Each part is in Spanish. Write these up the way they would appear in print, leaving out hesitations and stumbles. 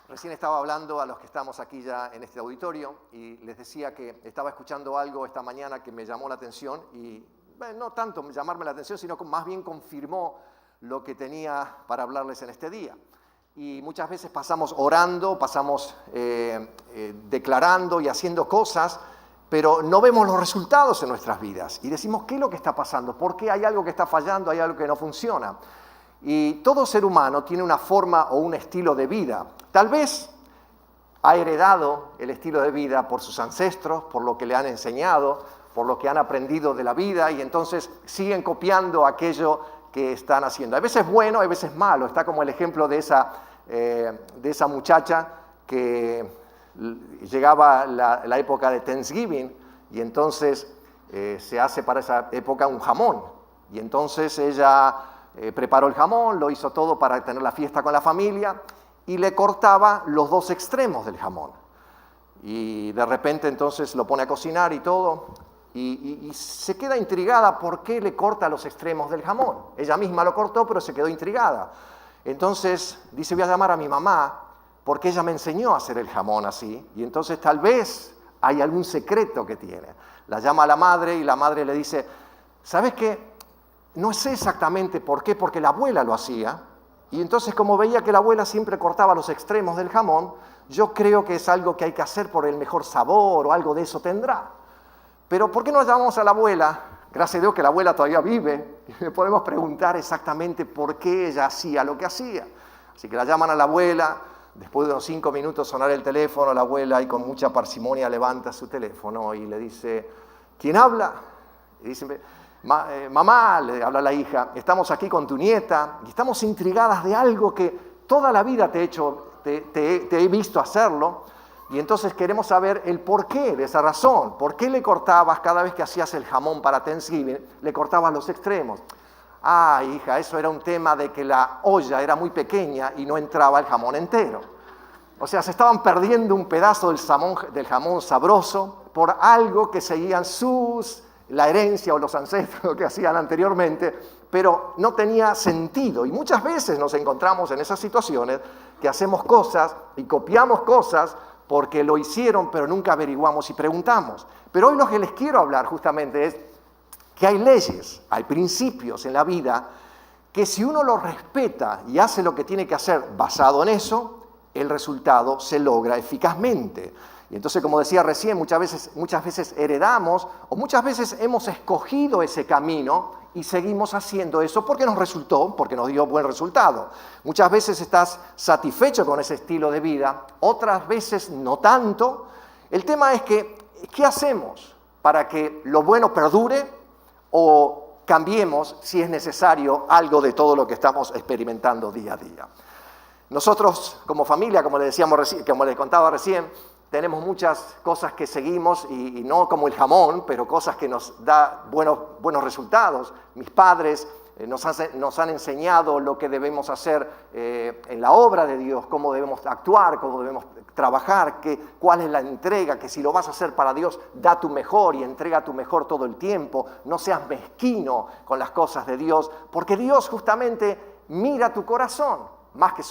Recién estaba hablando a los que estamos aquí ya en este auditorio y les decía que estaba escuchando algo esta mañana que me llamó la atención y no tanto llamarme la atención, sino que más bien confirmó lo que tenía para hablarles en este día. Y muchas veces pasamos orando, pasamos declarando y haciendo cosas, pero no vemos los resultados en nuestras vidas. Y decimos, ¿qué es lo que está pasando? ¿Por qué hay algo que está fallando, hay algo que no funciona? Y todo ser humano tiene una forma o un estilo de vida. Tal vez ha heredado el estilo de vida por sus ancestros, por lo que le han enseñado, por lo que han aprendido de la vida, y entonces siguen copiando aquello que están haciendo. A veces bueno, a veces malo. Está como el ejemplo de esa muchacha que llegaba la época de Thanksgiving y entonces se hace para esa época un jamón. Y entonces ella preparó el jamón, lo hizo todo para tener la fiesta con la familia y le cortaba los dos extremos del jamón. Y de repente entonces lo pone a cocinar y todo y se queda intrigada por qué le corta los extremos del jamón. Ella misma lo cortó, pero se quedó intrigada. Entonces dice, voy a llamar a mi mamá porque ella me enseñó a hacer el jamón así y entonces tal vez hay algún secreto que tiene. La llama a la madre y la madre le dice, ¿sabes qué? No sé exactamente por qué, porque la abuela lo hacía, y entonces como veía que la abuela siempre cortaba los extremos del jamón, yo creo que es algo que hay que hacer por el mejor sabor o algo de eso tendrá. Pero ¿por qué no llamamos a la abuela? Gracias a Dios que la abuela todavía vive, y le podemos preguntar exactamente por qué ella hacía lo que hacía. Así que la llaman a la abuela, después de unos 5 minutos sonar el teléfono, la abuela y con mucha parsimonia levanta su teléfono y le dice, ¿quién habla? Y dice, mamá, le habla la hija, estamos aquí con tu nieta y estamos intrigadas de algo que toda la vida te he visto hacerlo y entonces queremos saber el porqué de esa razón. ¿Por qué le cortabas cada vez que hacías el jamón para Thanksgiving, le cortabas los extremos? Ah, hija, eso era un tema de que la olla era muy pequeña y no entraba el jamón entero. O sea, se estaban perdiendo un pedazo del jamón sabroso por algo que seguían la herencia o los ancestros que hacían anteriormente, pero no tenía sentido. Y muchas veces nos encontramos en esas situaciones que hacemos cosas y copiamos cosas porque lo hicieron, pero nunca averiguamos y preguntamos. Pero hoy lo que les quiero hablar justamente es que hay leyes, hay principios en la vida que si uno los respeta y hace lo que tiene que hacer basado en eso, el resultado se logra eficazmente. Y entonces, como decía recién, muchas veces heredamos o muchas veces hemos escogido ese camino y seguimos haciendo eso porque nos resultó, porque nos dio buen resultado. Muchas veces estás satisfecho con ese estilo de vida, otras veces no tanto. El tema es que, ¿qué hacemos para que lo bueno perdure o cambiemos, si es necesario, algo de todo lo que estamos experimentando día a día? Nosotros, como familia, como les contaba recién, tenemos muchas cosas que seguimos y no como el jamón, pero cosas que nos da buenos resultados. Mis padres nos han enseñado lo que debemos hacer en la obra de Dios, cómo debemos actuar, cómo debemos trabajar, cuál es la entrega, que si lo vas a hacer para Dios, da tu mejor y entrega tu mejor todo el tiempo. No seas mezquino con las cosas de Dios, porque Dios justamente mira tu corazón. Más que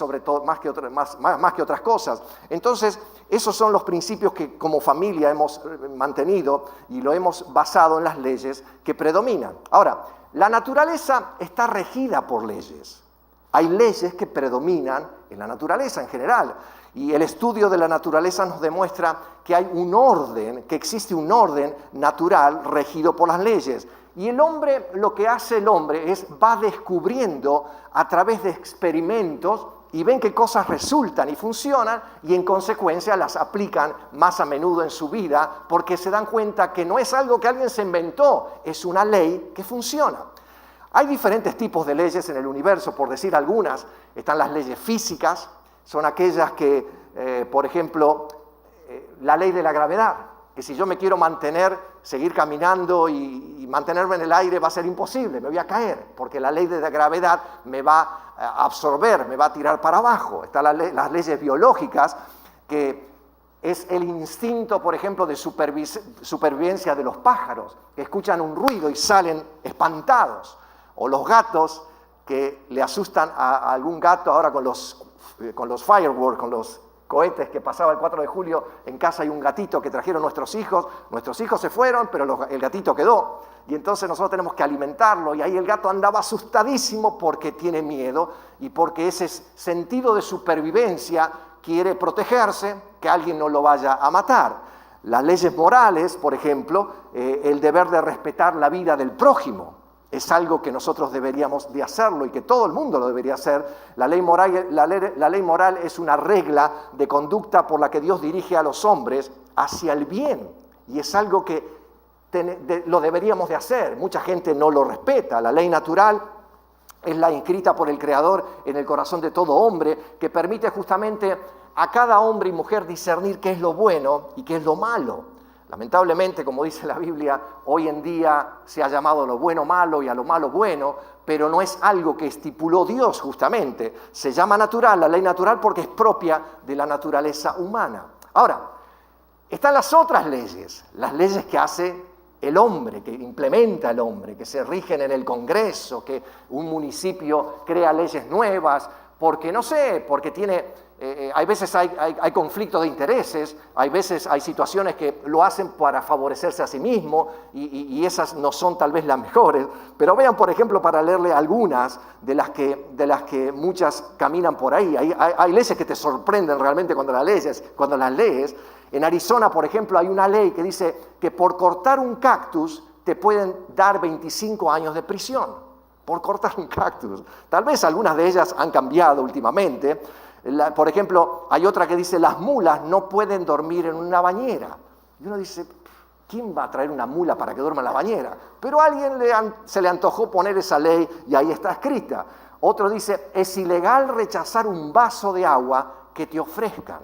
otras cosas. Entonces, esos son los principios que como familia hemos mantenido y lo hemos basado en las leyes que predominan. Ahora, la naturaleza está regida por leyes. Hay leyes que predominan en la naturaleza en general. Y el estudio de la naturaleza nos demuestra que hay un orden, que existe un orden natural regido por las leyes. Y el hombre, lo que hace el hombre va descubriendo a través de experimentos y ven qué cosas resultan y funcionan y en consecuencia las aplican más a menudo en su vida porque se dan cuenta que no es algo que alguien se inventó, es una ley que funciona. Hay diferentes tipos de leyes en el universo, por decir algunas. Están las leyes físicas, son aquellas que, por ejemplo, la ley de la gravedad, que si yo me quiero seguir caminando y mantenerme en el aire va a ser imposible, me voy a caer, porque la ley de la gravedad me va a absorber, me va a tirar para abajo. Están las leyes biológicas, que es el instinto, por ejemplo, de supervivencia de los pájaros, que escuchan un ruido y salen espantados, o los gatos que le asustan a algún gato ahora con los fireworks, con los cohetes que pasaba el 4 de julio, en casa hay un gatito que trajeron nuestros hijos se fueron, pero el gatito quedó, y entonces nosotros tenemos que alimentarlo, y ahí el gato andaba asustadísimo porque tiene miedo, y porque ese sentido de supervivencia quiere protegerse, que alguien no lo vaya a matar. Las leyes morales, por ejemplo, el deber de respetar la vida del prójimo, es algo que nosotros deberíamos de hacerlo y que todo el mundo lo debería hacer. La ley moral es una regla de conducta por la que Dios dirige a los hombres hacia el bien, y es algo que lo deberíamos de hacer. Mucha gente no lo respeta. La ley natural es la inscrita por el Creador en el corazón de todo hombre, que permite justamente a cada hombre y mujer discernir qué es lo bueno y qué es lo malo. Lamentablemente, como dice la Biblia, hoy en día se ha llamado a lo bueno malo y a lo malo bueno, pero no es algo que estipuló Dios justamente. Se llama natural, la ley natural, porque es propia de la naturaleza humana. Ahora, están las otras leyes, las leyes que hace el hombre, que implementa el hombre, que se rigen en el Congreso, que un municipio crea leyes nuevas, porque no sé, porque tiene... hay veces hay conflictos de intereses, hay veces hay situaciones que lo hacen para favorecerse a sí mismo y esas no son tal vez las mejores, pero vean, por ejemplo, para leerle algunas de las que muchas caminan por ahí. Hay leyes que te sorprenden realmente cuando las lees. En Arizona, por ejemplo, hay una ley que dice que por cortar un cactus te pueden dar 25 años de prisión, por cortar un cactus. Tal vez algunas de ellas han cambiado últimamente. Por ejemplo, hay otra que dice, las mulas no pueden dormir en una bañera. Y uno dice, ¿quién va a traer una mula para que duerma en la bañera? Pero a alguien se le antojó poner esa ley y ahí está escrita. Otro dice, es ilegal rechazar un vaso de agua que te ofrezcan.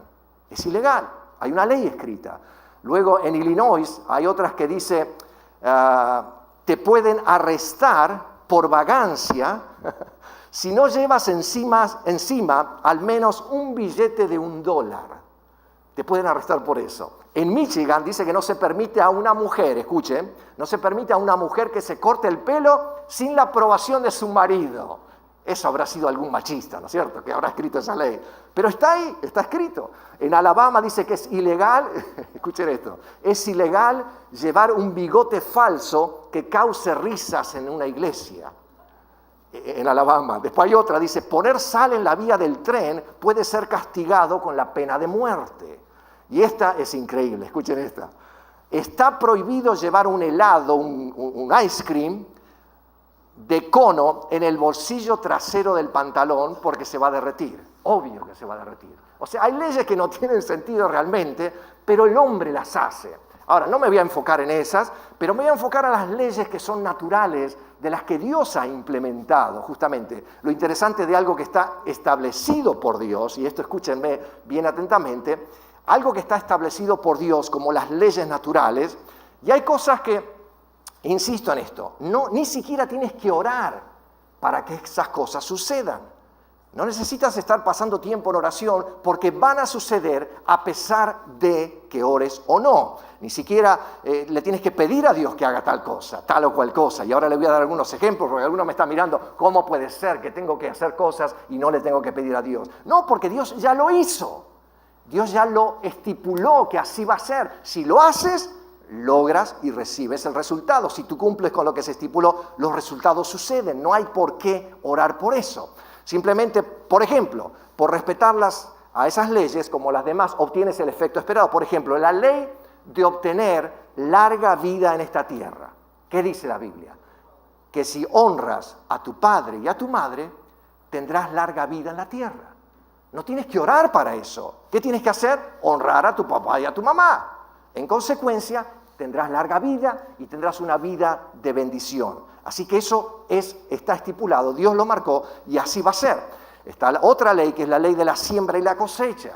Es ilegal, hay una ley escrita. Luego en Illinois hay otras que dice, te pueden arrestar por vagancia si no llevas encima al menos un billete de $1, te pueden arrestar por eso. En Michigan dice que no se permite a una mujer, escuchen, no se permite a una mujer que se corte el pelo sin la aprobación de su marido. Eso habrá sido algún machista, ¿no es cierto?, que habrá escrito esa ley. Pero está ahí, está escrito. En Alabama dice que es ilegal, escuchen esto, es ilegal llevar un bigote falso que cause risas en una iglesia. En Alabama. Después hay otra, dice, poner sal en la vía del tren puede ser castigado con la pena de muerte. Y esta es increíble, escuchen esta. Está prohibido llevar un helado, un ice cream de cono en el bolsillo trasero del pantalón porque se va a derretir. Obvio que se va a derretir. O sea, hay leyes que no tienen sentido realmente, pero el hombre las hace. Ahora, no me voy a enfocar en esas, pero me voy a enfocar a las leyes que son naturales, de las que Dios ha implementado, justamente. Lo interesante de algo que está establecido por Dios, y esto escúchenme bien atentamente, algo que está establecido por Dios como las leyes naturales, y hay cosas que, insisto en esto, ni siquiera tienes que orar para que esas cosas sucedan. No necesitas estar pasando tiempo en oración porque van a suceder a pesar de que ores o no. Ni siquiera le tienes que pedir a Dios que haga tal cosa, tal o cual cosa. Y ahora le voy a dar algunos ejemplos porque alguno me está mirando, ¿cómo puede ser que tengo que hacer cosas y no le tengo que pedir a Dios? No, porque Dios ya lo hizo. Dios ya lo estipuló que así va a ser. Si lo haces, logras y recibes el resultado. Si tú cumples con lo que se estipuló, los resultados suceden. No hay por qué orar por eso. Simplemente, por ejemplo, por respetarlas a esas leyes, como las demás, obtienes el efecto esperado. Por ejemplo, la ley de obtener larga vida en esta tierra. ¿Qué dice la Biblia? Que si honras a tu padre y a tu madre, tendrás larga vida en la tierra. No tienes que orar para eso. ¿Qué tienes que hacer? Honrar a tu papá y a tu mamá. En consecuencia, tendrás larga vida y tendrás una vida de bendición. Así que eso está estipulado, Dios lo marcó y así va a ser. Está la otra ley que es la ley de la siembra y la cosecha.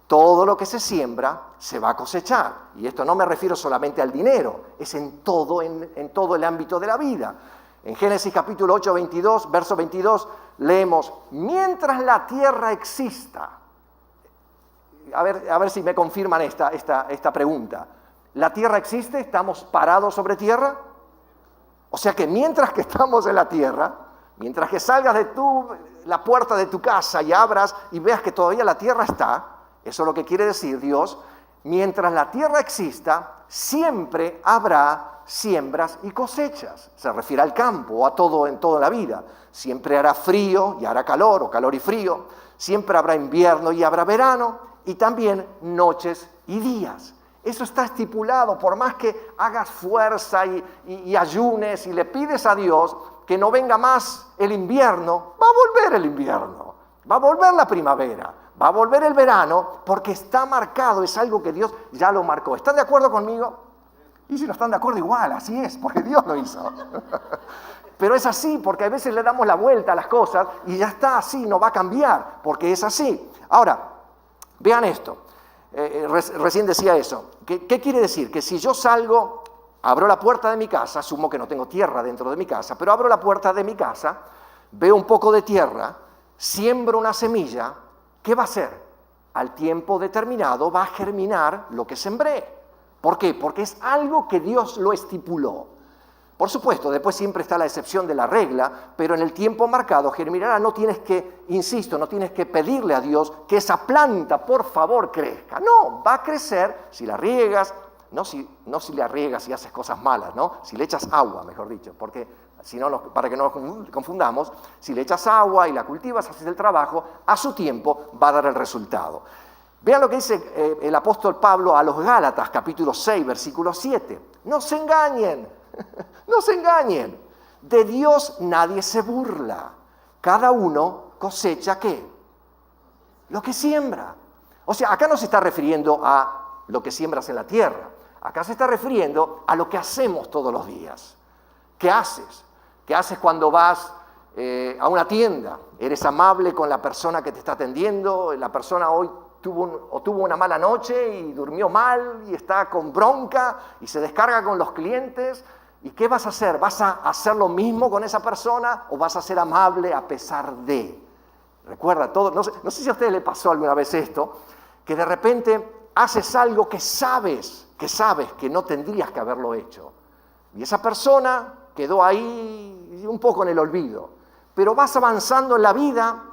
Todo lo que se siembra se va a cosechar. Y esto no me refiero solamente al dinero, es en todo el ámbito de la vida. En Génesis capítulo 8, 22, verso 22, leemos, mientras la tierra exista, a ver si me confirman esta pregunta. ¿La tierra existe? ¿Estamos parados sobre tierra? O sea que mientras que estamos en la tierra, mientras que salgas de la puerta de tu casa y abras y veas que todavía la tierra está, Eso es lo que quiere decir Dios. Mientras la tierra exista, siempre habrá siembras y cosechas. Se refiere al campo o a todo en toda la vida. Siempre hará frío y hará calor, o calor y frío. Siempre habrá invierno y habrá verano, y también noches y días. Eso está estipulado, por más que hagas fuerza y ayunes y le pides a Dios que no venga más el invierno, va a volver el invierno, va a volver la primavera, va a volver el verano, porque está marcado, es algo que Dios ya lo marcó. ¿Están de acuerdo conmigo? Y si no están de acuerdo, igual, así es, porque Dios lo hizo. Pero es así, porque a veces le damos la vuelta a las cosas y ya está así, no va a cambiar, porque es así. Ahora, vean esto. Recién decía eso. ¿Qué quiere decir? Que si yo salgo, abro la puerta de mi casa, asumo que no tengo tierra dentro de mi casa, pero abro la puerta de mi casa, veo un poco de tierra, siembro una semilla, ¿qué va a hacer? Al tiempo determinado va a germinar lo que sembré. ¿Por qué? Porque es algo que Dios lo estipuló. Por supuesto, después siempre está la excepción de la regla, pero en el tiempo marcado germinará. No tienes que, insisto, no tienes que pedirle a Dios que esa planta, por favor, crezca. No, va a crecer si la riegas, no si la riegas y haces cosas malas, ¿no? Si le echas agua, mejor dicho, porque si no, para que no nos confundamos, si le echas agua y la cultivas, haces el trabajo, a su tiempo va a dar el resultado. Vean lo que dice el apóstol Pablo a los Gálatas, capítulo 6, versículo 7. No se engañen. No se engañen, de Dios nadie se burla, cada uno cosecha ¿qué? Lo que siembra. O sea, acá no se está refiriendo a lo que siembras en la tierra, acá se está refiriendo a lo que hacemos todos los días. ¿Qué haces? ¿Qué haces cuando vas a una tienda? ¿Eres amable con la persona que te está atendiendo? La persona hoy tuvo una mala noche y durmió mal y está con bronca y se descarga con los clientes. ¿Y qué vas a hacer? ¿Vas a hacer lo mismo con esa persona o vas a ser amable a pesar de? Recuerda todo, no sé si a ustedes les pasó alguna vez esto, que de repente haces algo que sabes que no tendrías que haberlo hecho. Y esa persona quedó ahí un poco en el olvido. Pero vas avanzando en la vida,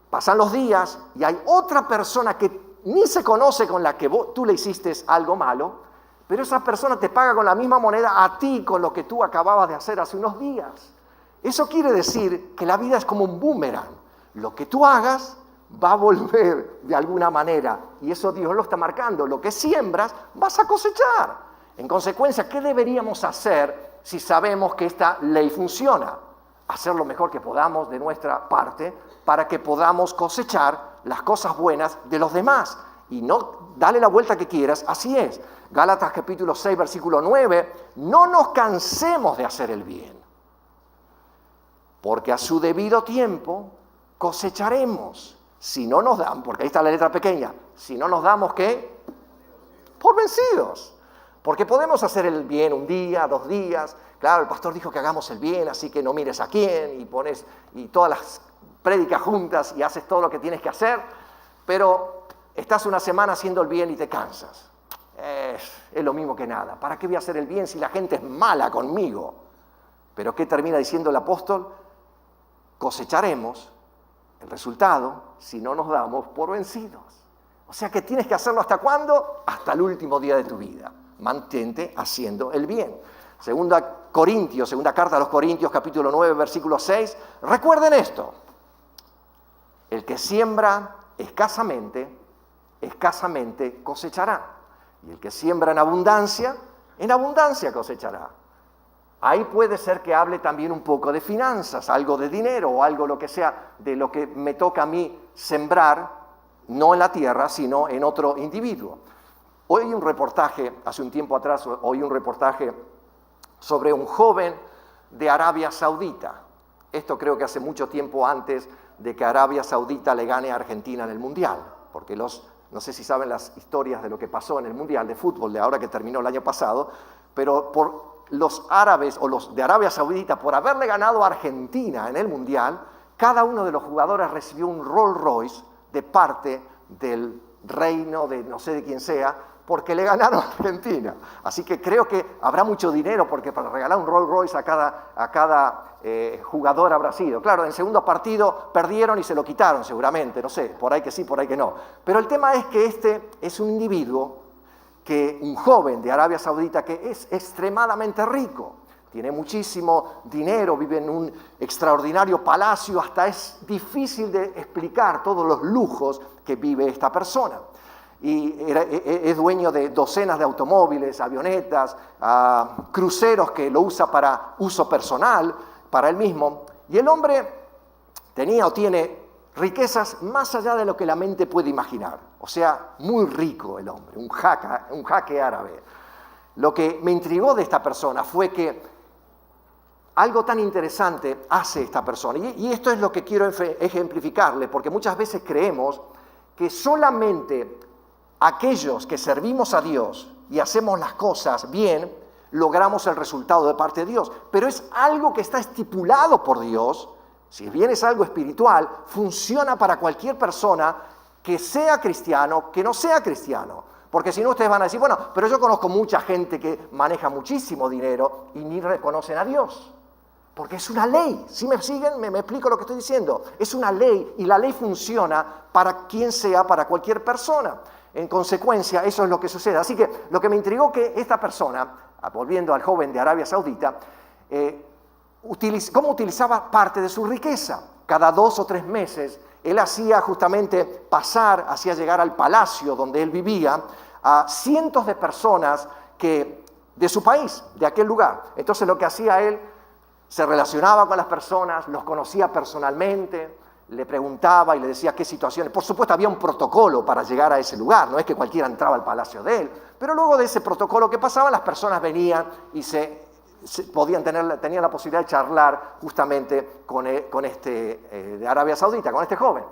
pasan los días y hay otra persona que ni se conoce con la que tú le hiciste algo malo, pero esa persona te paga con la misma moneda a ti con lo que tú acababas de hacer hace unos días. Eso quiere decir que la vida es como un boomerang. Lo que tú hagas va a volver de alguna manera. Y eso Dios lo está marcando. Lo que siembras, vas a cosechar. En consecuencia, ¿qué deberíamos hacer si sabemos que esta ley funciona? Hacer lo mejor que podamos de nuestra parte para que podamos cosechar las cosas buenas de los demás. Y no dale la vuelta que quieras, así es. Gálatas capítulo 6, versículo 9, no nos cansemos de hacer el bien, porque a su debido tiempo cosecharemos. Si no nos damos, porque ahí está la letra pequeña, si no nos damos, ¿qué? Por vencidos. Porque podemos hacer el bien un día, 2 días. Claro, el pastor dijo que hagamos el bien, así que no mires a quién, y todas las prédicas juntas y haces todo lo que tienes que hacer, pero estás una semana haciendo el bien y te cansas. Es lo mismo que nada. ¿Para qué voy a hacer el bien si la gente es mala conmigo? Pero ¿qué termina diciendo el apóstol? Cosecharemos el resultado si no nos damos por vencidos. O sea que tienes que hacerlo ¿hasta cuándo? Hasta el último día de tu vida. Mantente haciendo el bien. Segunda carta a los Corintios, capítulo 9, versículo 6. Recuerden esto. El que siembra escasamente cosechará. Y el que siembra en abundancia cosechará. Ahí puede ser que hable también un poco de finanzas, algo de dinero o algo lo que sea, de lo que me toca a mí sembrar, no en la tierra, sino en otro individuo. Hoy un reportaje, hace un tiempo atrás, oí un reportaje sobre un joven de Arabia Saudita. Esto creo que hace mucho tiempo antes de que Arabia Saudita le gane a Argentina en el Mundial, porque no sé si saben las historias de lo que pasó en el Mundial de Fútbol de ahora que terminó el año pasado, pero por los árabes o los de Arabia Saudita, por haberle ganado a Argentina en el Mundial, cada uno de los jugadores recibió un Rolls Royce de parte del reino de no sé de quién sea, porque le ganaron a Argentina. Así que creo que habrá mucho dinero, porque para regalar un Rolls Royce a cada jugador habrá sido. Claro, en el segundo partido perdieron y se lo quitaron seguramente, no sé, por ahí que sí, por ahí que no. Pero el tema es que este es un individuo, un joven de Arabia Saudita que es extremadamente rico. Tiene muchísimo dinero, vive en un extraordinario palacio, hasta es difícil de explicar todos los lujos que vive esta persona. Y es dueño de docenas de automóviles, avionetas, cruceros que lo usa para uso personal, para él mismo. Y el hombre tenía o tiene riquezas más allá de lo que la mente puede imaginar. O sea, muy rico el hombre, un jaque árabe. Lo que me intrigó de esta persona fue que algo tan interesante hace esta persona. Y esto es lo que quiero ejemplificarle, porque muchas veces creemos que solamente aquellos que servimos a Dios y hacemos las cosas bien, logramos el resultado de parte de Dios. Pero es algo que está estipulado por Dios. Si bien es algo espiritual, funciona para cualquier persona que sea cristiano, que no sea cristiano. Porque si no, ustedes van a decir, bueno, pero yo conozco mucha gente que maneja muchísimo dinero y ni reconocen a Dios. Porque es una ley. Si me siguen, me explico lo que estoy diciendo. Es una ley y la ley funciona para quien sea, para cualquier persona. En consecuencia, eso es lo que sucede. Así que lo que me intrigó que esta persona, volviendo al joven de Arabia Saudita, cómo utilizaba parte de su riqueza. Cada 2 o 3 meses, él hacía justamente hacía llegar al palacio donde él vivía a cientos de personas de su país, de aquel lugar. Entonces lo que hacía él, se relacionaba con las personas, los conocía personalmente, le preguntaba y le decía qué situaciones. Por supuesto, había un protocolo para llegar a ese lugar, no es que cualquiera entraba al palacio de él, pero luego de ese protocolo que pasaba, las personas venían y tenían la posibilidad de charlar justamente con este de Arabia Saudita, con este joven.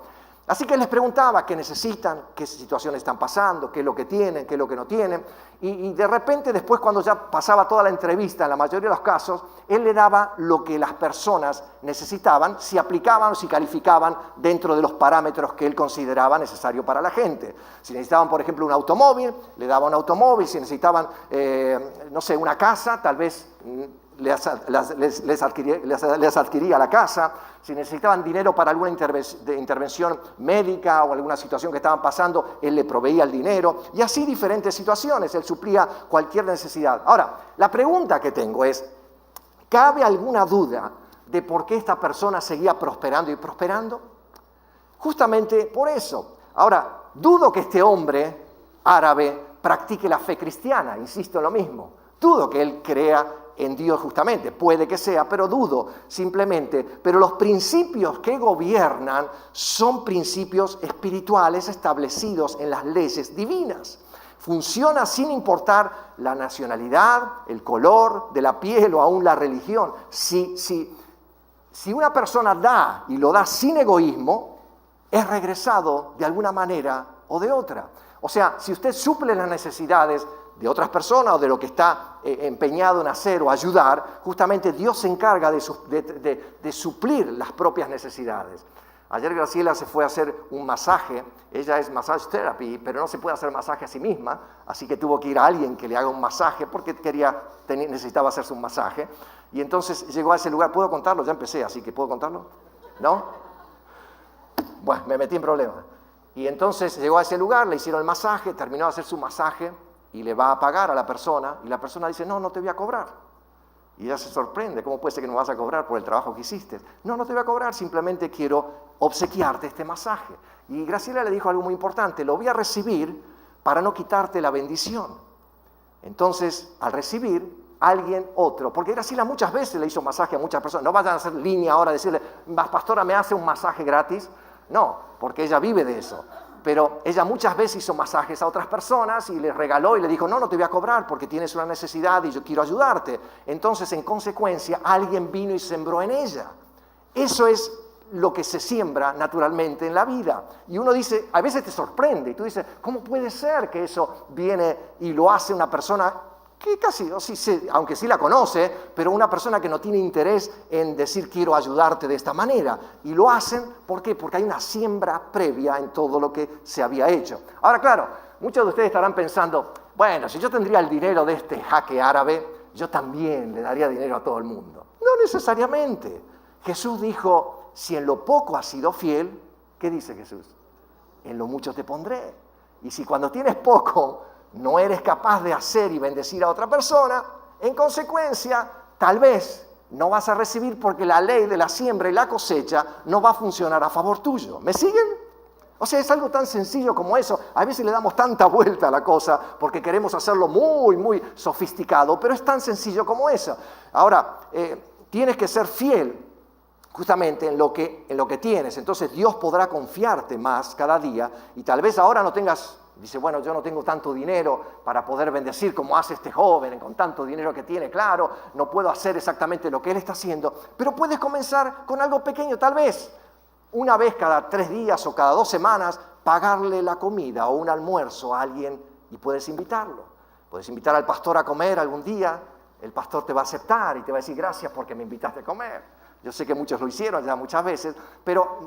Así que les preguntaba qué necesitan, qué situaciones están pasando, qué es lo que tienen, qué es lo que no tienen. Y de repente, después, cuando ya pasaba toda la entrevista, en la mayoría de los casos, él le daba lo que las personas necesitaban, si aplicaban o si calificaban dentro de los parámetros que él consideraba necesario para la gente. Si necesitaban, por ejemplo, un automóvil, le daba un automóvil. Si necesitaban, no sé, una casa, tal vez les adquiría la casa. Si necesitaban dinero para alguna intervención médica o alguna situación que estaban pasando, él le proveía el dinero. Y así diferentes situaciones, él suplía cualquier necesidad. Ahora, la pregunta que tengo es, ¿cabe alguna duda de por qué esta persona seguía prosperando y prosperando? Justamente por eso. Ahora, dudo que este hombre árabe practique la fe cristiana, insisto en lo mismo. Dudo que él crea en Dios justamente, puede que sea, pero dudo simplemente. Pero los principios que gobiernan son principios espirituales establecidos en las leyes divinas. Funciona sin importar la nacionalidad, el color de la piel o aún la religión. Si una persona da y lo da sin egoísmo, es regresado de alguna manera o de otra. O sea, si usted suple las necesidades de otras personas o de lo que está empeñado en hacer o ayudar, justamente Dios se encarga de suplir las propias necesidades. Ayer Graciela se fue a hacer un masaje, ella es massage therapy, pero no se puede hacer masaje a sí misma, así que tuvo que ir a alguien que le haga un masaje porque necesitaba hacerse un masaje. Y entonces llegó a ese lugar. ¿Puedo contarlo? Ya empecé, así que ¿puedo contarlo? ¿No? Bueno, me metí en problemas. Y entonces llegó a ese lugar, le hicieron el masaje, terminó de hacer su masaje y le va a pagar a la persona, y la persona dice, no te voy a cobrar. Y ella se sorprende, ¿cómo puede ser que no vas a cobrar por el trabajo que hiciste? No te voy a cobrar, simplemente quiero obsequiarte este masaje. Y Graciela le dijo algo muy importante, lo voy a recibir para no quitarte la bendición. Entonces, al recibir, alguien otro, porque Graciela muchas veces le hizo masaje a muchas personas, no vayan a hacer línea ahora a decirle, pastora, ¿me hace un masaje gratis? No, porque ella vive de eso. Pero ella muchas veces hizo masajes a otras personas y les regaló y le dijo, no te voy a cobrar porque tienes una necesidad y yo quiero ayudarte. Entonces, en consecuencia, alguien vino y sembró en ella. Eso es lo que se siembra naturalmente en la vida. Y uno dice, a veces te sorprende, y tú dices, ¿cómo puede ser que eso viene y lo hace una persona que casi, aunque sí la conoce, pero una persona que no tiene interés en decir quiero ayudarte de esta manera? Y lo hacen, ¿por qué? Porque hay una siembra previa en todo lo que se había hecho. Ahora, claro, muchos de ustedes estarán pensando, bueno, si yo tendría el dinero de este jaque árabe, yo también le daría dinero a todo el mundo. No necesariamente. Jesús dijo, si en lo poco has sido fiel, ¿qué dice Jesús? En lo mucho te pondré. Y si cuando tienes poco no eres capaz de hacer y bendecir a otra persona, en consecuencia, tal vez no vas a recibir porque la ley de la siembra y la cosecha no va a funcionar a favor tuyo. ¿Me siguen? O sea, es algo tan sencillo como eso. A veces le damos tanta vuelta a la cosa porque queremos hacerlo muy, muy sofisticado, pero es tan sencillo como eso. Ahora, tienes que ser fiel justamente en lo que tienes. Entonces Dios podrá confiarte más cada día y tal vez ahora no tengas, dice, bueno, yo no tengo tanto dinero para poder bendecir como hace este joven, con tanto dinero que tiene, claro, no puedo hacer exactamente lo que él está haciendo, pero puedes comenzar con algo pequeño, tal vez una vez cada 3 días o cada 2 semanas, pagarle la comida o un almuerzo a alguien y puedes invitarlo. Puedes invitar al pastor a comer algún día, el pastor te va a aceptar y te va a decir gracias porque me invitaste a comer. Yo sé que muchos lo hicieron ya muchas veces, pero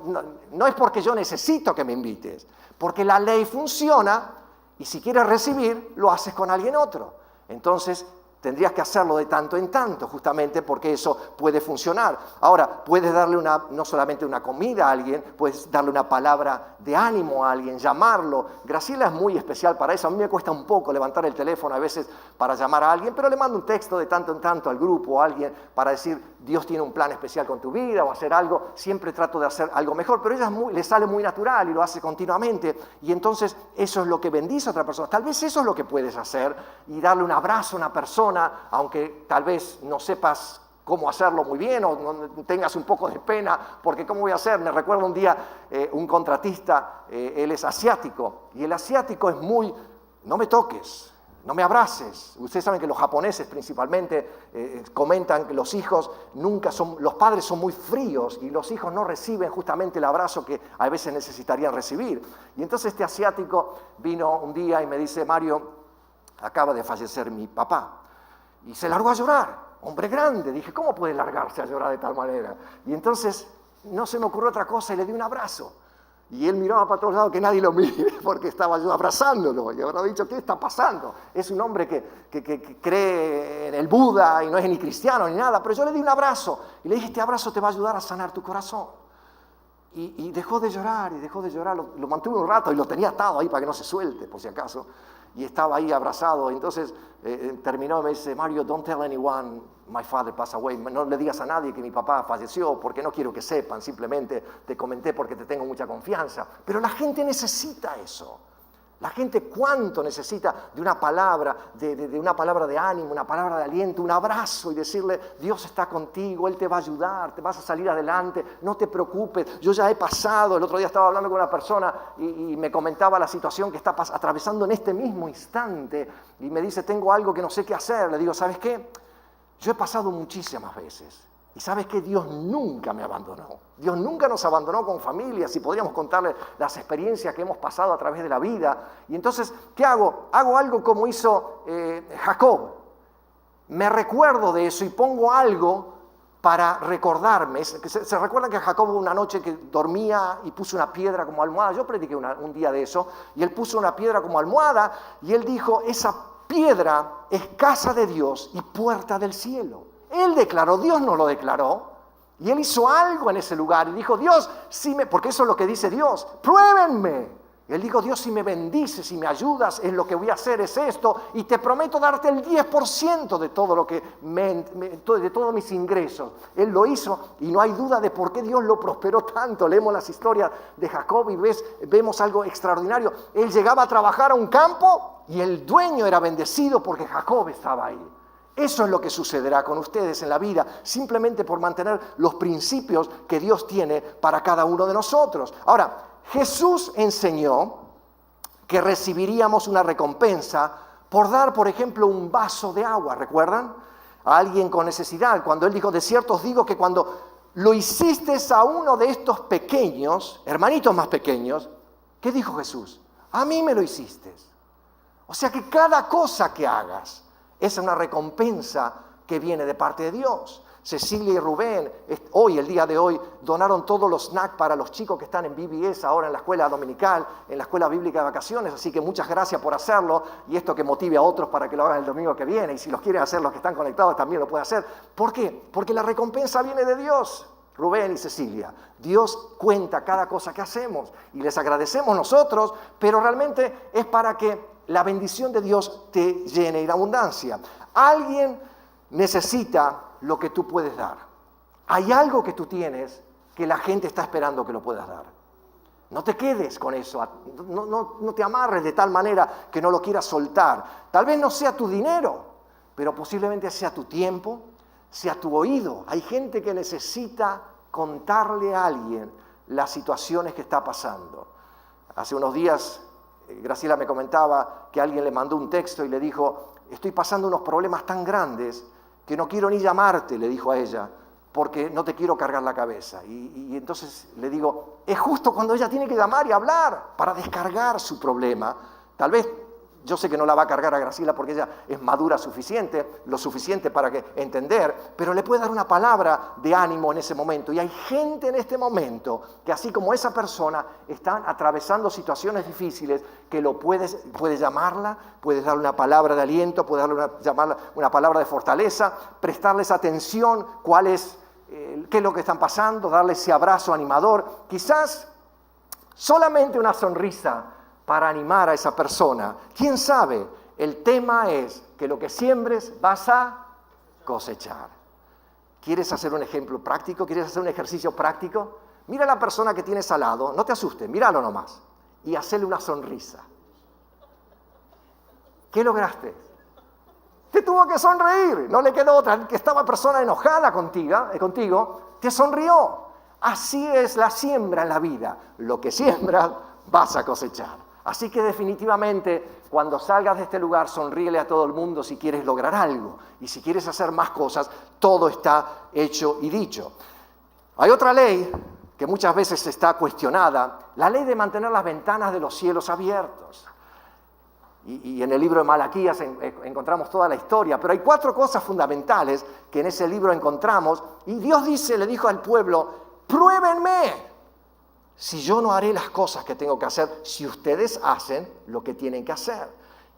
no es porque yo necesito que me invites, porque la ley funciona y si quieres recibir, lo haces con alguien otro. Entonces, tendrías que hacerlo de tanto en tanto, justamente porque eso puede funcionar. Ahora, puedes darle no solamente una comida a alguien, puedes darle una palabra de ánimo a alguien, llamarlo. Graciela es muy especial para eso. A mí me cuesta un poco levantar el teléfono a veces para llamar a alguien, pero le mando un texto de tanto en tanto al grupo o a alguien para decir, Dios tiene un plan especial con tu vida o hacer algo. Siempre trato de hacer algo mejor, pero ella le sale muy natural y lo hace continuamente. Y entonces eso es lo que bendice a otra persona. Tal vez eso es lo que puedes hacer y darle un abrazo a una persona, aunque tal vez no sepas cómo hacerlo muy bien o no tengas un poco de pena, porque ¿cómo voy a hacer? Me recuerdo un día un contratista, él es asiático, y el asiático es muy, no me toques, no me abraces. Ustedes saben que los japoneses principalmente comentan que los padres son muy fríos y los hijos no reciben justamente el abrazo que a veces necesitarían recibir. Y entonces este asiático vino un día y me dice, Mario, acaba de fallecer mi papá. Y se largó a llorar, hombre grande. Dije, ¿cómo puede largarse a llorar de tal manera? Y entonces no se me ocurrió otra cosa y le di un abrazo. Y él miraba para todos lados que nadie lo mire porque estaba yo abrazándolo. Y habrá dicho, ¿qué está pasando? Es un hombre que cree en el Buda y no es ni cristiano ni nada. Pero yo le di un abrazo y le dije, este abrazo te va a ayudar a sanar tu corazón. Y dejó de llorar, lo mantuve un rato y lo tenía atado ahí para que no se suelte, por si acaso. Y estaba ahí abrazado. Entonces terminó y me dice, Mario, don't tell anyone my father passed away. No le digas a nadie que mi papá falleció porque no quiero que sepan. Simplemente te comenté porque te tengo mucha confianza. Pero la gente necesita eso. La gente cuánto necesita de una palabra, de una palabra de ánimo, una palabra de aliento, un abrazo y decirle, Dios está contigo, Él te va a ayudar, te vas a salir adelante, no te preocupes, yo ya he pasado. El otro día estaba hablando con una persona y me comentaba la situación que está atravesando en este mismo instante y me dice, tengo algo que no sé qué hacer. Le digo, ¿sabes qué? Yo he pasado muchísimas veces. Y ¿sabes qué? Dios nunca me abandonó. Dios nunca nos abandonó con familias y podríamos contarle las experiencias que hemos pasado a través de la vida. Y entonces, ¿qué hago? Hago algo como hizo Jacob. Me recuerdo de eso y pongo algo para recordarme. ¿Se recuerdan que Jacob una noche que dormía y puso una piedra como almohada? Yo prediqué un día de eso y él puso una piedra como almohada y él dijo, esa piedra es casa de Dios y puerta del cielo. Él declaró, Dios no lo declaró, y él hizo algo en ese lugar y dijo, Dios, porque eso es lo que dice Dios, pruébenme. Y él dijo, Dios, si me bendices, si me ayudas, es lo que voy a hacer, es esto, y te prometo darte el 10% de todo lo que de todos mis ingresos. Él lo hizo y no hay duda de por qué Dios lo prosperó tanto. Leemos las historias de Jacob y vemos algo extraordinario. Él llegaba a trabajar a un campo y el dueño era bendecido porque Jacob estaba ahí. Eso es lo que sucederá con ustedes en la vida, simplemente por mantener los principios que Dios tiene para cada uno de nosotros. Ahora, Jesús enseñó que recibiríamos una recompensa por dar, por ejemplo, un vaso de agua, ¿recuerdan? A alguien con necesidad, cuando Él dijo, de cierto os digo que cuando lo hiciste a uno de estos pequeños, hermanitos más pequeños, ¿qué dijo Jesús? A mí me lo hiciste. O sea que cada cosa que hagas es una recompensa que viene de parte de Dios. Cecilia y Rubén, hoy, el día de hoy, donaron todos los snacks para los chicos que están en BBS ahora en la escuela dominical, en la escuela bíblica de vacaciones, así que muchas gracias por hacerlo, y esto que motive a otros para que lo hagan el domingo que viene, y si los quieren hacer los que están conectados también lo pueden hacer. ¿Por qué? Porque la recompensa viene de Dios. Rubén y Cecilia, Dios cuenta cada cosa que hacemos y les agradecemos nosotros, pero realmente es para que la bendición de Dios te llene en abundancia. Alguien necesita lo que tú puedes dar. Hay algo que tú tienes que la gente está esperando que lo puedas dar. No te quedes con eso, no te amarres de tal manera que no lo quieras soltar. Tal vez no sea tu dinero, pero posiblemente sea tu tiempo, sea tu oído. Hay gente que necesita contarle a alguien las situaciones que está pasando. Hace unos días, Graciela me comentaba que alguien le mandó un texto y le dijo: estoy pasando unos problemas tan grandes que no quiero ni llamarte, le dijo a ella, porque no te quiero cargar la cabeza. Y entonces le digo, es justo cuando ella tiene que llamar y hablar para descargar su problema. Tal vez, yo sé que no la va a cargar a Graciela porque ella es madura suficiente, lo suficiente para entender, pero le puede dar una palabra de ánimo en ese momento. Y hay gente en este momento que, así como esa persona, están atravesando situaciones difíciles, que puedes llamarla, puedes darle una palabra de aliento, puedes llamarla una palabra de fortaleza, prestarles atención, qué es lo que están pasando, darle ese abrazo animador. Quizás solamente una sonrisa para animar a esa persona. ¿Quién sabe? El tema es que lo que siembres vas a cosechar. ¿Quieres hacer un ejemplo práctico? ¿Quieres hacer un ejercicio práctico? Mira a la persona que tienes al lado, no te asustes, míralo nomás, y hacele una sonrisa. ¿Qué lograste? Te tuvo que sonreír, no le quedó otra, que estaba persona enojada contigo, te sonrió. Así es la siembra en la vida. Lo que siembras vas a cosechar. Así que definitivamente, cuando salgas de este lugar, sonríele a todo el mundo si quieres lograr algo. Y si quieres hacer más cosas, todo está hecho y dicho. Hay otra ley que muchas veces está cuestionada, la ley de mantener las ventanas de los cielos abiertos. Y en el libro de Malaquías encontramos toda la historia, pero hay 4 cosas fundamentales que en ese libro encontramos. Y Dios le dijo al pueblo, pruébenme si yo no haré las cosas que tengo que hacer, si ustedes hacen lo que tienen que hacer.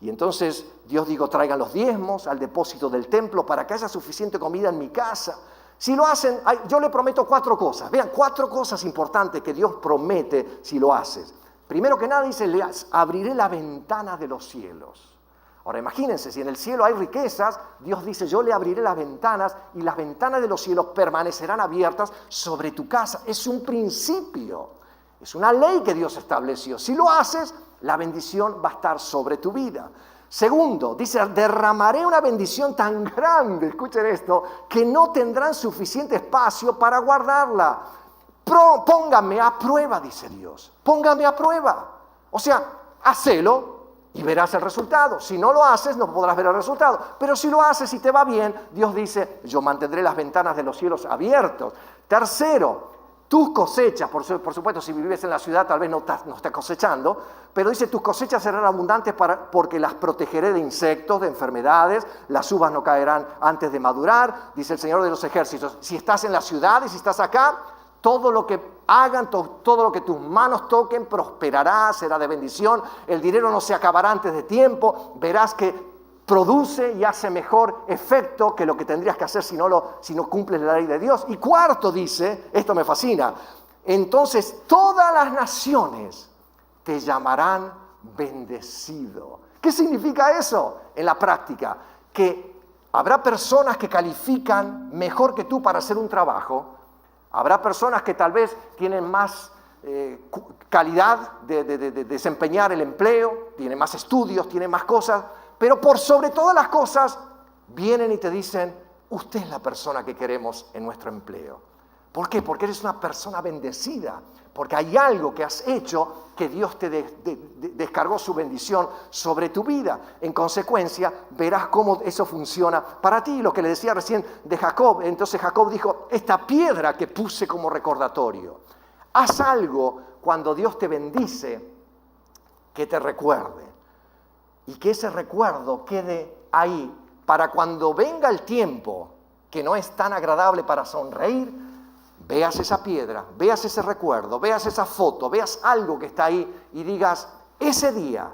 Y entonces Dios dijo, traigan los diezmos al depósito del templo para que haya suficiente comida en mi casa. Si lo hacen, yo le prometo 4 cosas. Vean, 4 cosas importantes que Dios promete si lo haces. Primero que nada dice, les abriré la ventana de los cielos. Ahora imagínense, si en el cielo hay riquezas, Dios dice, yo le abriré las ventanas y las ventanas de los cielos permanecerán abiertas sobre tu casa. Es un principio. Es una ley que Dios estableció. Si lo haces, la bendición va a estar sobre tu vida. Segundo, dice, derramaré una bendición tan grande, escuchen esto, que no tendrán suficiente espacio para guardarla. Póngame a prueba, dice Dios. Póngame a prueba. O sea, hacelo y verás el resultado. Si no lo haces, no podrás ver el resultado. Pero si lo haces y te va bien, Dios dice, yo mantendré las ventanas de los cielos abiertos. Tercero, tus cosechas, por supuesto, si vives en la ciudad tal vez no estás cosechando, pero dice, tus cosechas serán abundantes porque las protegeré de insectos, de enfermedades, las uvas no caerán antes de madurar, dice el Señor de los ejércitos. Si estás en la ciudad y si estás acá, todo lo que hagan, todo lo que tus manos toquen, prosperará, será de bendición, el dinero no se acabará antes de tiempo, verás que produce y hace mejor efecto que lo que tendrías que hacer si no cumples la ley de Dios. Y cuarto dice, esto me fascina, entonces todas las naciones te llamarán bendecido. ¿Qué significa eso en la práctica? Que habrá personas que califican mejor que tú para hacer un trabajo, habrá personas que tal vez tienen más calidad de desempeñar el empleo, tienen más estudios, tienen más cosas, pero por sobre todas las cosas, vienen y te dicen, usted es la persona que queremos en nuestro empleo. ¿Por qué? Porque eres una persona bendecida, porque hay algo que has hecho que Dios te descargó su bendición sobre tu vida. En consecuencia, verás cómo eso funciona para ti. Lo que le decía recién de Jacob, entonces Jacob dijo, esta piedra que puse como recordatorio. Haz algo cuando Dios te bendice que te recuerde. Y que ese recuerdo quede ahí para cuando venga el tiempo que no es tan agradable para sonreír, veas esa piedra, veas ese recuerdo, veas esa foto, veas algo que está ahí y digas, ese día,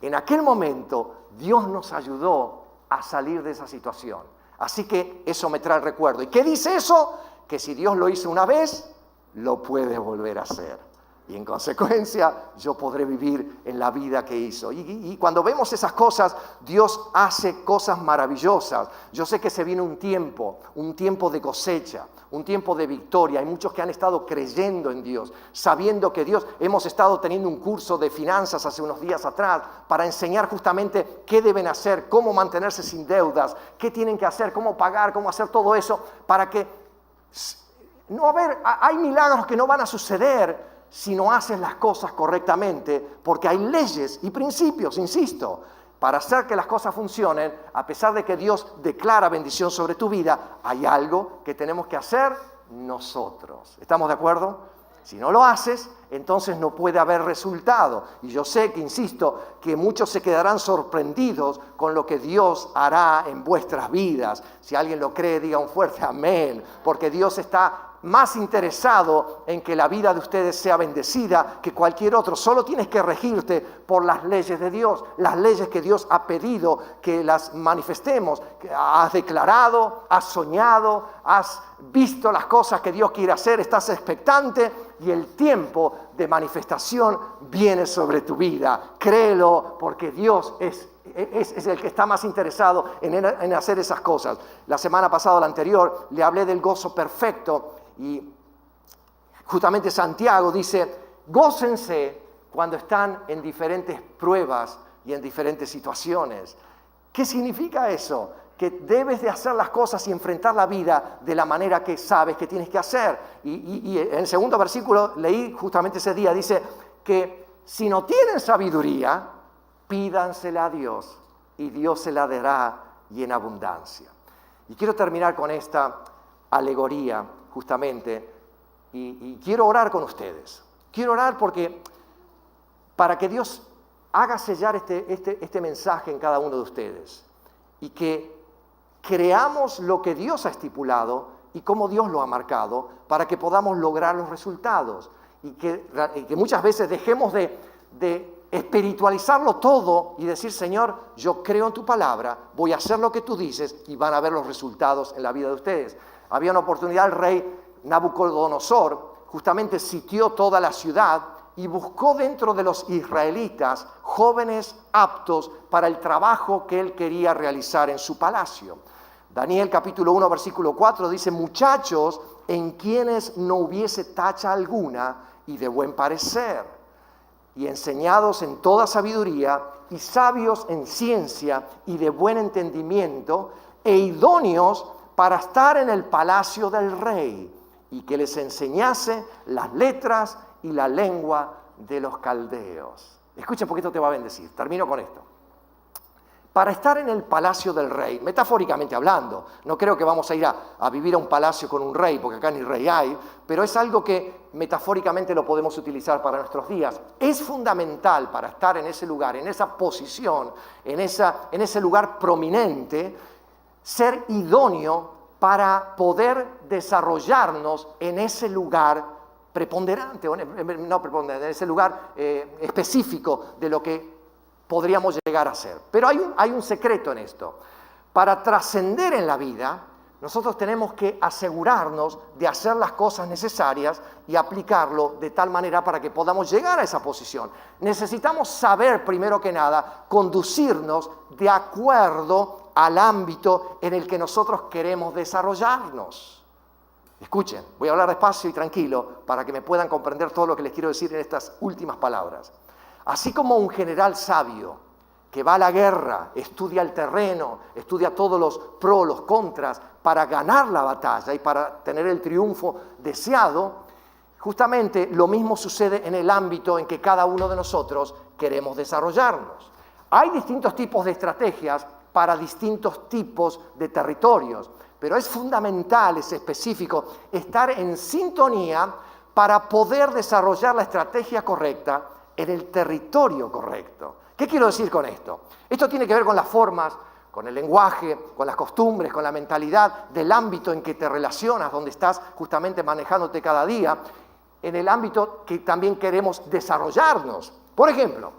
en aquel momento, Dios nos ayudó a salir de esa situación. Así que eso me trae el recuerdo. ¿Y qué dice eso? Que si Dios lo hizo una vez, lo puede volver a hacer. Y en consecuencia, yo podré vivir en la vida que hizo. Y cuando vemos esas cosas, Dios hace cosas maravillosas. Yo sé que se viene un tiempo de cosecha, un tiempo de victoria. Hay muchos que han estado creyendo en Dios, sabiendo que Dios... Hemos estado teniendo un curso de finanzas hace unos días atrás para enseñar justamente qué deben hacer, cómo mantenerse sin deudas, qué tienen que hacer, cómo pagar, cómo hacer todo eso, para que hay milagros que no van a suceder si no haces las cosas correctamente, porque hay leyes y principios, insisto, para hacer que las cosas funcionen. A pesar de que Dios declara bendición sobre tu vida, hay algo que tenemos que hacer nosotros. ¿Estamos de acuerdo? Si no lo haces, entonces no puede haber resultado. Y yo sé que, insisto, que muchos se quedarán sorprendidos con lo que Dios hará en vuestras vidas. Si alguien lo cree, diga un fuerte amén, porque Dios está más interesado en que la vida de ustedes sea bendecida que cualquier otro. Solo tienes que regirte por las leyes de Dios, las leyes que Dios ha pedido que las manifestemos. Has declarado, has soñado, has visto las cosas que Dios quiere hacer, estás expectante y el tiempo de manifestación viene sobre tu vida. Créelo, porque Dios es el que está más interesado en hacer esas cosas. La semana pasada, la anterior, le hablé del gozo perfecto. Y justamente Santiago dice, gócense cuando están en diferentes pruebas y en diferentes situaciones. ¿Qué significa eso? Que debes de hacer las cosas y enfrentar la vida de la manera que sabes que tienes que hacer. Y en el segundo versículo leí justamente ese día, dice que si no tienen sabiduría, pídansela a Dios y Dios se la dará y en abundancia. Y quiero terminar con esta alegoría justamente, y quiero orar con ustedes. Quiero orar para que Dios haga sellar este mensaje en cada uno de ustedes, y que creamos lo que Dios ha estipulado y cómo Dios lo ha marcado, para que podamos lograr los resultados, y que muchas veces dejemos de espiritualizarlo todo y decir, Señor, yo creo en tu palabra, voy a hacer lo que tú dices, y van a ver los resultados en la vida de ustedes. Había una oportunidad, el rey Nabucodonosor justamente sitió toda la ciudad y buscó dentro de los israelitas jóvenes aptos para el trabajo que él quería realizar en su palacio. Daniel capítulo 1 versículo 4 dice, muchachos en quienes no hubiese tacha alguna y de buen parecer, y enseñados en toda sabiduría y sabios en ciencia y de buen entendimiento e idóneos para estar en el palacio del rey, y que les enseñase las letras y la lengua de los caldeos. Escuchen porque esto te va a bendecir. Termino con esto. Para estar en el palacio del rey, metafóricamente hablando, no creo que vamos a ir a vivir a un palacio con un rey, porque acá ni rey hay, pero es algo que metafóricamente lo podemos utilizar para nuestros días. Es fundamental para estar en ese lugar, en esa posición, en ese lugar prominente, ser idóneo para poder desarrollarnos en ese lugar preponderante, en ese lugar específico de lo que podríamos llegar a ser. Pero hay un secreto en esto. Para trascender en la vida, nosotros tenemos que asegurarnos de hacer las cosas necesarias y aplicarlo de tal manera para que podamos llegar a esa posición. Necesitamos saber, primero que nada, conducirnos de acuerdo al ámbito en el que nosotros queremos desarrollarnos. Escuchen, voy a hablar despacio y tranquilo para que me puedan comprender todo lo que les quiero decir en estas últimas palabras. Así como un general sabio que va a la guerra, estudia el terreno, estudia todos los pros, los contras, para ganar la batalla y para tener el triunfo deseado, justamente lo mismo sucede en el ámbito en que cada uno de nosotros queremos desarrollarnos. Hay distintos tipos de estrategias para distintos tipos de territorios, pero es fundamental, es específico, estar en sintonía para poder desarrollar la estrategia correcta en el territorio correcto. ¿Qué quiero decir con esto? Esto tiene que ver con las formas con el lenguaje, con las costumbres, con la mentalidad del ámbito en que te relacionas, donde estás justamente manejándote cada día, en el ámbito que también queremos desarrollarnos. Por ejemplo,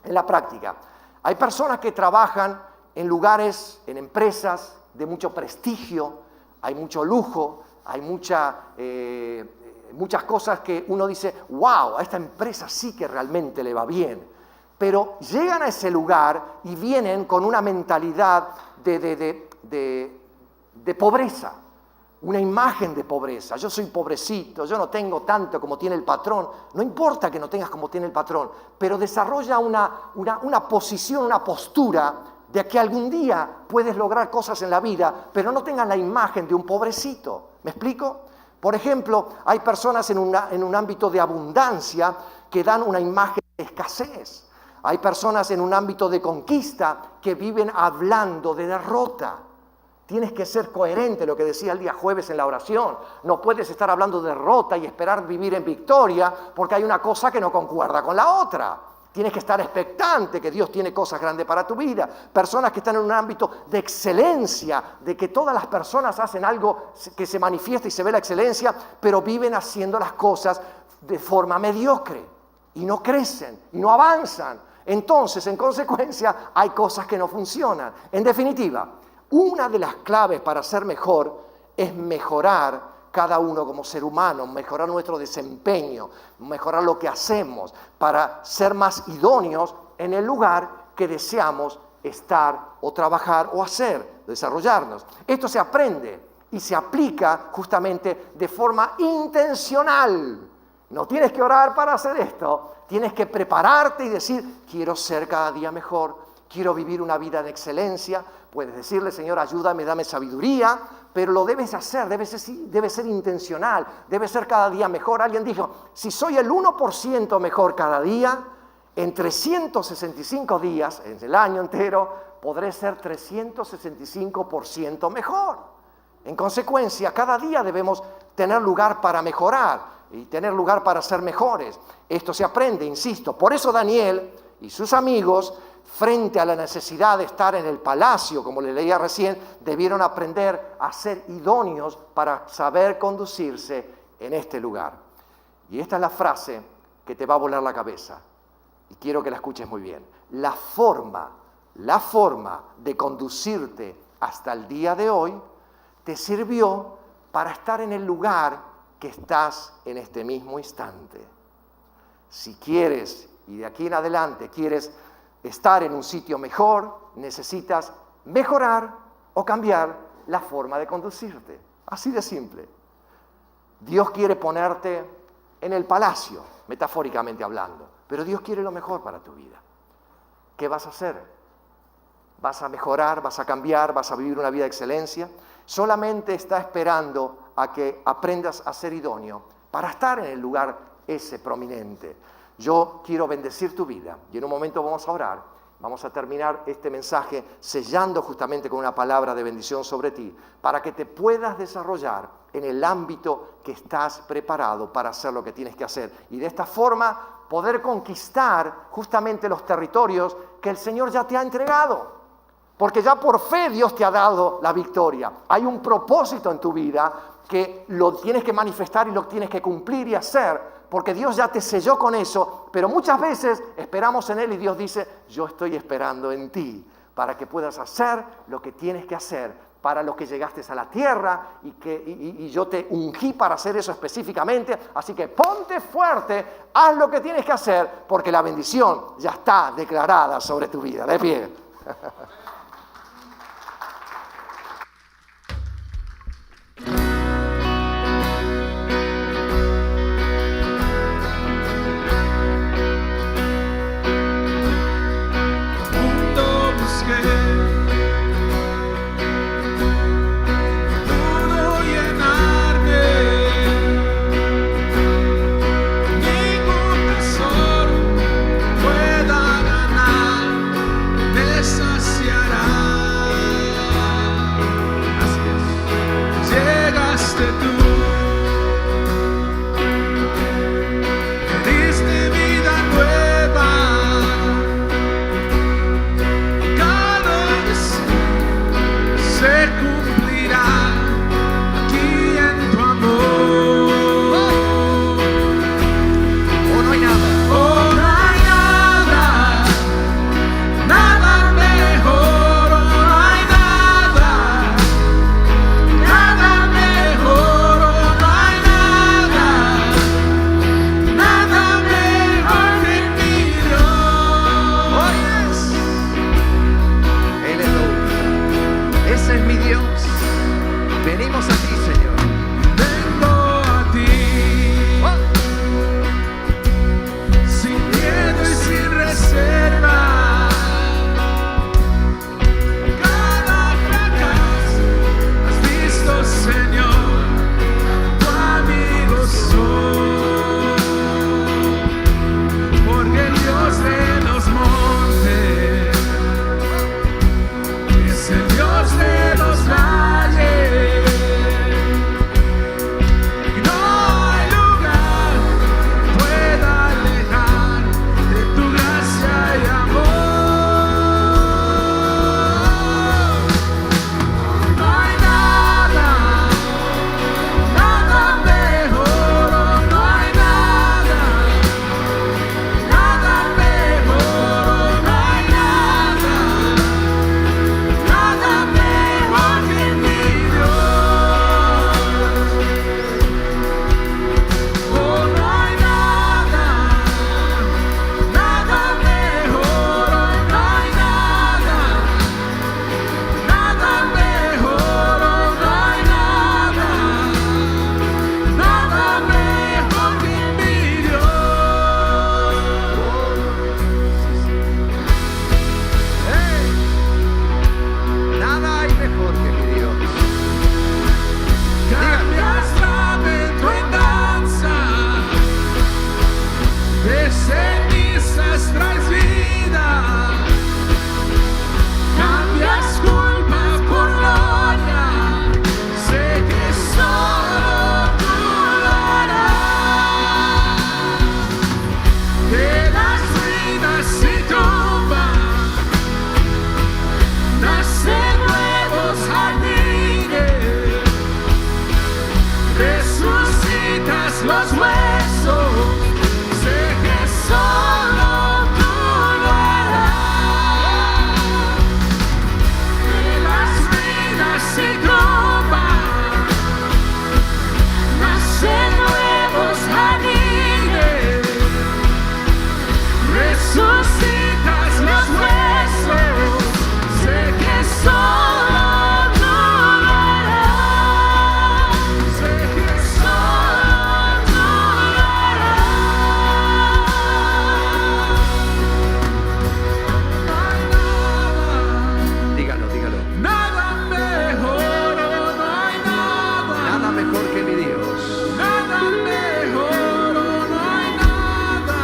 en la práctica, hay personas que trabajan en lugares, en empresas de mucho prestigio, hay mucho lujo, hay muchas cosas que uno dice, wow, a esta empresa sí que realmente le va bien. Pero llegan a ese lugar y vienen con una mentalidad de pobreza, una imagen de pobreza. Yo soy pobrecito, yo no tengo tanto como tiene el patrón. No importa que no tengas como tiene el patrón, pero desarrolla una posición, una postura de que algún día puedes lograr cosas en la vida, pero no tengas la imagen de un pobrecito. ¿Me explico? Por ejemplo, hay personas en un ámbito de abundancia que dan una imagen de escasez. Hay personas en un ámbito de conquista que viven hablando de derrota. Tienes que ser coherente, lo que decía el día jueves en la oración. No puedes estar hablando de derrota y esperar vivir en victoria porque hay una cosa que no concuerda con la otra. Tienes que estar expectante que Dios tiene cosas grandes para tu vida. Personas que están en un ámbito de excelencia, de que todas las personas hacen algo que se manifiesta y se ve la excelencia, pero viven haciendo las cosas de forma mediocre y no crecen y no avanzan. Entonces, en consecuencia, hay cosas que no funcionan. En definitiva, una de las claves para ser mejor es mejorar cada uno como ser humano, mejorar nuestro desempeño, mejorar lo que hacemos para ser más idóneos en el lugar que deseamos estar o trabajar o hacer, desarrollarnos. Esto se aprende y se aplica justamente de forma intencional. No tienes que orar para hacer esto, tienes que prepararte y decir, quiero ser cada día mejor, quiero vivir una vida de excelencia. Puedes decirle, Señor, ayúdame, dame sabiduría, pero lo debes hacer, debe ser intencional, debe ser cada día mejor. Alguien dijo, si soy el 1% mejor cada día, en 365 días, en el año entero, podré ser 365% mejor. En consecuencia, cada día debemos tener lugar para mejorar y tener lugar para ser mejores. Esto se aprende, insisto. Por eso Daniel y sus amigos, frente a la necesidad de estar en el palacio, como le leía recién, debieron aprender a ser idóneos para saber conducirse en este lugar. Y esta es la frase que te va a volar la cabeza. Y quiero que la escuches muy bien. La forma de conducirte hasta el día de hoy te sirvió para estar en el lugar que estás en este mismo instante. Si quieres, y de aquí en adelante quieres estar en un sitio mejor, necesitas mejorar o cambiar la forma de conducirte. Así de simple. Dios quiere ponerte en el palacio, metafóricamente hablando, pero Dios quiere lo mejor para tu vida. ¿Qué vas a hacer? ¿Vas a mejorar? ¿Vas a cambiar? ¿Vas a vivir una vida de excelencia? Solamente está esperando a que aprendas a ser idóneo para estar en el lugar ese prominente. Yo quiero bendecir tu vida y en un momento vamos a orar. Vamos a terminar este mensaje sellando justamente con una palabra de bendición sobre ti para que te puedas desarrollar en el ámbito que estás preparado para hacer lo que tienes que hacer. Y de esta forma poder conquistar justamente los territorios que el Señor ya te ha entregado. Porque ya por fe Dios te ha dado la victoria. Hay un propósito en tu vida que lo tienes que manifestar y lo tienes que cumplir y hacer, porque Dios ya te selló con eso, pero muchas veces esperamos en Él y Dios dice, yo estoy esperando en ti para que puedas hacer lo que tienes que hacer, para los que llegaste a la tierra y yo te ungí para hacer eso específicamente, así que ponte fuerte, haz lo que tienes que hacer, porque la bendición ya está declarada sobre tu vida. De pie. Saciará. ese es mi Dios. Venimos a ti, Señor. Vengo a ti, sin miedo y sin reserva. Cada fracaso has visto, Señor, tu amigo soy. Porque el Dios de los montes es el Dios de los valles. No hay lugar que pueda alejar de tu gracia y amor. No hay nada, nada mejor. No hay nada, nada mejor. No hay nada, nada mejor que mi Dios. Oh, no hay nada, nada mejor. No hay nada, nada mejor. No hay nada, nada mejor que mi Dios. ¡Hey! Nada hay mejor que mi Dios. Cambias lamento en danza, de cenizas traes vida, cambias culpa por gloria, sé que solo tú lo harás. De las ruinas y tumbas nacen nuevos jardines, resucitas los huesos, sé que solo tú lo harás. De las ruinas y tumbas nacen nuevos jardines, resucitas los huesos, sé que solo tú lo harás. Sé que solo tú lo harás. Dígalo, dígalo. Nada mejor, no hay nada. Nada mejor que mi Dios. Nada mejor, no hay nada.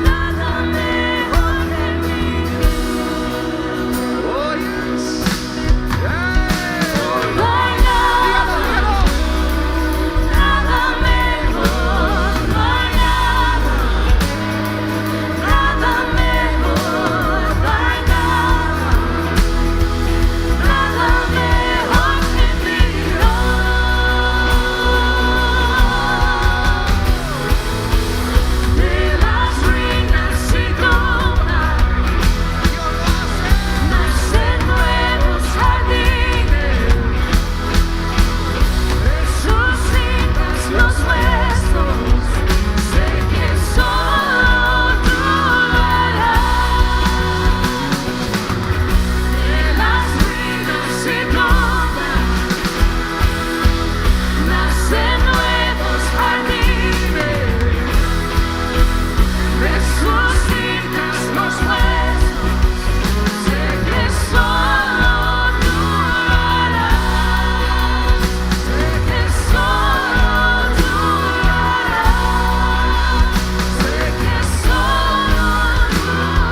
Nada mejor que mi Dios. Oh, yes. No hay nada, nada mejor, no hay nada, nada mejor, no hay nada, nada mejor que mi Dios. De las ruinas y tumbas nacen nuevos jardines, resucitas los huesos, sé que solo tú lo harás. De las ruinas y tumbas nacen nuevos jardines, resucitas los huesos, sé que solo tú lo harás. Sé que solo tú lo harás. Sé que solo tú lo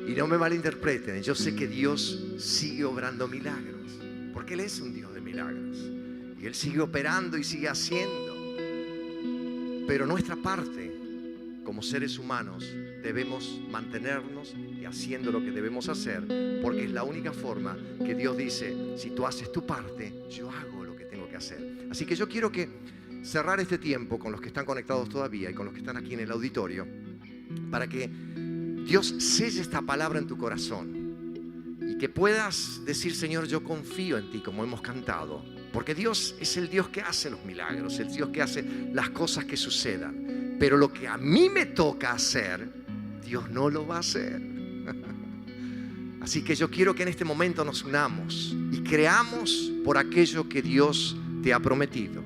Y no me malinterpreten, yo sé que Dios sigue obrando milagros, porque Él es un Dios de milagros. Y Él sigue operando y sigue haciendo. Pero nuestra parte, como seres humanos, debemos mantenernos y haciendo lo que debemos hacer, porque es la única forma que Dios dice: si tú haces tu parte, yo hago lo que tengo que hacer. Así que yo quiero que cerrar este tiempo con los que están conectados todavía y con los que están aquí en el auditorio, para que Dios selle esta palabra en tu corazón y que puedas decir: Señor, yo confío en ti, como hemos cantado, porque Dios es el Dios que hace los milagros, el Dios que hace las cosas que sucedan. Pero lo que a mí me toca hacer, Dios no lo va a hacer. Así que yo quiero que en este momento nos unamos y creamos por aquello que Dios te ha prometido,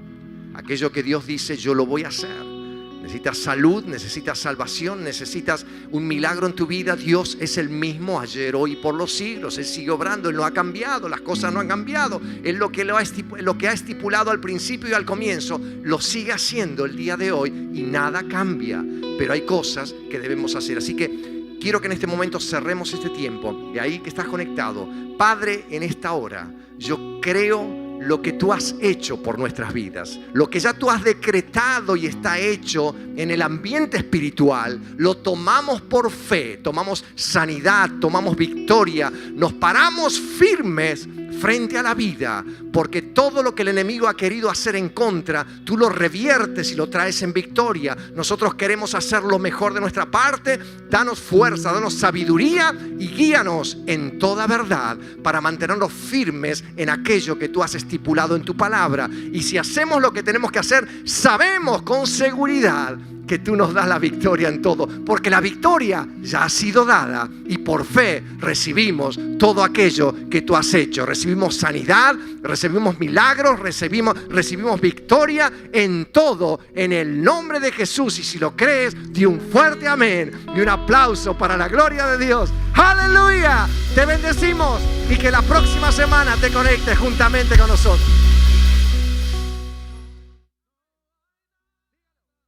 aquello que Dios dice: yo lo voy a hacer. Necesitas salud, necesitas salvación, necesitas un milagro en tu vida. Dios es el mismo ayer, hoy y por los siglos. Él sigue obrando, Él no ha cambiado, las cosas no han cambiado. Él lo que ha estipulado al principio y al comienzo lo sigue haciendo el día de hoy y nada cambia. Pero hay cosas que debemos hacer. Así que quiero que en este momento cerremos este tiempo. De ahí que estás conectado. Padre, en esta hora yo creo lo que tú has hecho por nuestras vidas, lo que ya tú has decretado y está hecho en el ambiente espiritual, lo tomamos por fe, tomamos sanidad, tomamos victoria, nos paramos firmes frente a la vida, porque todo lo que el enemigo ha querido hacer en contra, tú lo reviertes y lo traes en victoria. Nosotros queremos hacer lo mejor de nuestra parte. Danos fuerza, danos sabiduría y guíanos en toda verdad para mantenernos firmes en aquello que tú has estipulado en tu palabra. Y si hacemos lo que tenemos que hacer, sabemos con seguridad que tú nos das la victoria en todo, porque la victoria ya ha sido dada y por fe recibimos todo aquello que tú has hecho. Recibimos sanidad, recibimos milagros, recibimos victoria en todo, en el nombre de Jesús. Y si lo crees, di un fuerte amén y un aplauso para la gloria de Dios. ¡Aleluya! Te bendecimos y que la próxima semana te conectes juntamente con nosotros.